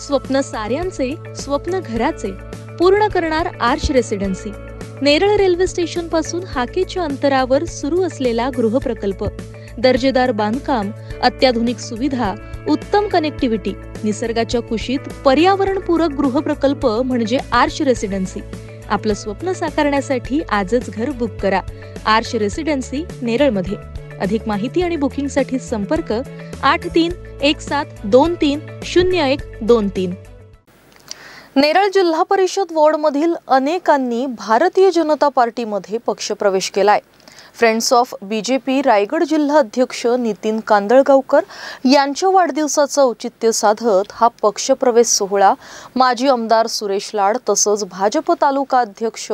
स्वप्न साऱ्यांचे, स्वप्न घराचे पूर्ण करणार arch residency. Neral railway station पासून हाकेच्या अंतरावर सुरू असलेला गृहप्रकल्प. दर्जेदार बांधकाम, अत्याधुनिक सुविधा, उत्तम कनेक्टिव्हिटी, निसर्गाच्या कुशीत पर्यावरणपूरक गृहप्रकल्प म्हणजे आर्च रेसिडेन्सी. आपलं स्वप्न साकारण्यासाठी आजच घर बुक करा. आर्च रेसिडेन्सी नेरळमध्ये. अधिक माहिती आणि बुकिंगसाठी संपर्क 8317230123. नेरळ जिल्हा परिषद वॉर्डमधील अनेकांनी भारतीय जनता पार्टीमध्ये पक्षप्रवेश केलाय. फ्रेंड्स ऑफ बीजेपी रायगड जिल्हा अध्यक्ष नितीन कांदळगावकर यांच्या वाढदिवसाचं औचित्य साधत हा पक्षप्रवेश सोहळा माजी आमदार सुरेश लाड तसंच भाजप तालुका अध्यक्ष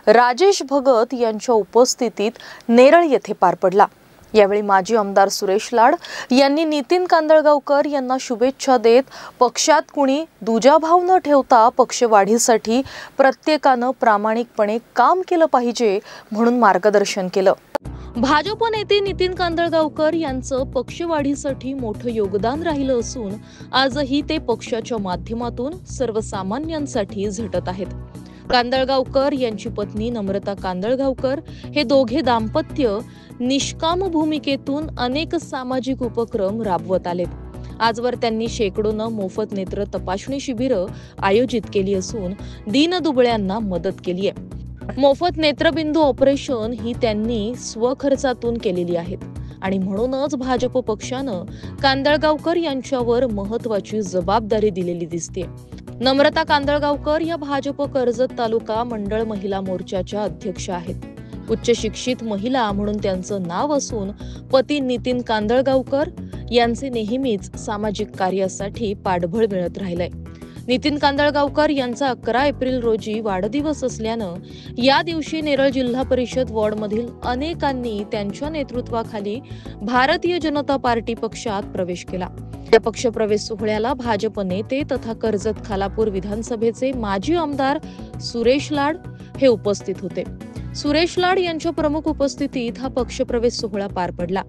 राजेश भगत यांच्या उपस्थितीत नेरळ येथे पार पडला. यावेळी माजी आमदार सुरेश लाड यांनी नितीन कांदळगावकर यांना शुभेच्छा देत पक्षात कुणी दुजाभाव न ठेवता पक्षवाढीसाठी प्रत्येकानं प्रामाणिकपणे काम केलं पाहिजे म्हणून मार्गदर्शन केलं. भाजप नेते नितीन कांदळगावकर यांचं पक्षवाढीसाठी मोठं योगदान राहिलं असून आजही ते पक्षाच्या माध्यमातून सर्वसामान्यांसाठी झटत आहेत. कांदळगावकर यांची पत्नी नम्रता कांदळगावकर हे दोघे दाम्पत्य निष्काम भूमिकेतून अनेक सामाजिक उपक्रम राबवत आलेत. आजवर त्यांनी शेकडोनं मोफत नेत्र तपासणी शिबिरं आयोजित केली असून दीनदुबळ्यांना मदत केली आहे. मोफत नेत्रबिंदू ऑपरेशन ही त्यांनी स्वखर्चातून केलेली आहेत आणि म्हणूनच भाजप पक्षानं कांदळगावकर यांच्यावर महत्वाची जबाबदारी दिलेली दिसते. नम्रता कांदळगावकर या भाजप कर्जत तालुका मंडळ महिला मोर्चाच्या अध्यक्ष आहेत. उच्च शिक्षित महिला म्हणून त्यांचं नाव असून पती नितीन कांदळगावकर यांचे नेहमीच सामाजिक कार्यासाठी पाठबळ मिळत राहिलंय. नितीन कांदळगावकर यांचा 11 एप्रिल रोजी वाढदिवस असल्यानं या दिवशी नेरळ जिल्हा परिषद वॉर्डमधील अनेकांनी त्यांच्या नेतृत्वाखाली भारतीय जनता पार्टी पक्षात प्रवेश केला. या पक्षप्रवेश सोहळ्याला भाजप नेते तथा कर्जत खालापूर विधानसभेचे माजी आमदार सुरेश लाड हे उपस्थित होते. सुरेश लाड यांच्या प्रमुख उपस्थितीत हा पक्षप्रवेश सोहळा पार पडला.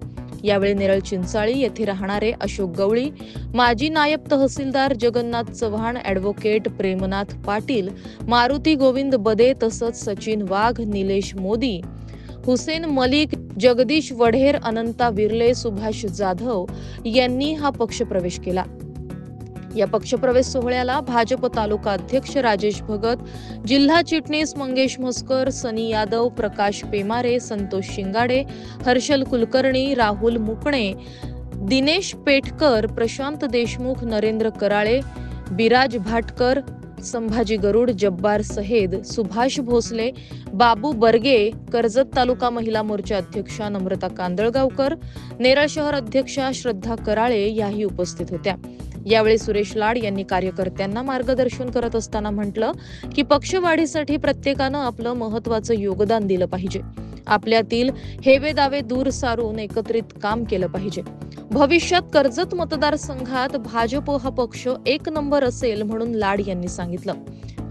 यावेळी नेरळ चिंचाळी येथे राहणारे अशोक गवळी, माजी नायब तहसीलदार जगन्नाथ चव्हाण, ॲडव्होकेट प्रेमनाथ पाटील, मारुती गोविंद बदे तसंच सचिन वाघ, निलेश मोदी, हुसेन मलिक, जगदीश वढेर, अनंता विर्ले, सुभाष जाधव यांनी हा पक्षप्रवेश केला. या पक्षप्रवेश सोहळ्याला भाजप तालुका अध्यक्ष राजेश भगत, जिल्हा चिटणीस मंगेश म्हसकर, सनी यादव, प्रकाश पेमारे, संतोष शिंगाडे, हर्षल कुलकर्णी, राहुल मुकणे, दिनेश पेटकर, प्रशांत देशमुख, नरेंद्र कराळे, बिराज भाटकर, संभाजी गरुड, जब्बार सहेद, सुभाष भोसले, बाबू बर्गे, कर्जत तालुका महिला मोर्चा अध्यक्षा नम्रता कांदळगावकर, नेरळ शहर अध्यक्षा श्रद्धा कराळे याही उपस्थित होत्या. यावेळी सुरेश लाड यांनी कार्यकर्त्यांना मार्गदर्शन करत असताना म्हटलं की पक्षवाढीसाठी प्रत्येकानं आपलं महत्वाचं योगदान दिलं पाहिजे. आपल्यातील हेवे दावे दूर सारून एकत्रित काम केलं पाहिजे. भविष्यात कर्जत मतदारसंघात भाजप हा पक्ष 1 नंबर असेल म्हणून लाड यांनी सांगितलं.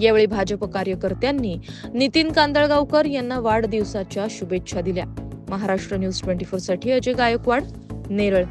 यावेळी भाजप कार्यकर्त्यांनी नितीन कांदळगावकर यांना वाढदिवसाच्या शुभेच्छा दिल्या. महाराष्ट्र न्यूज 24 साठी अजय गायकवाड, नेरळ.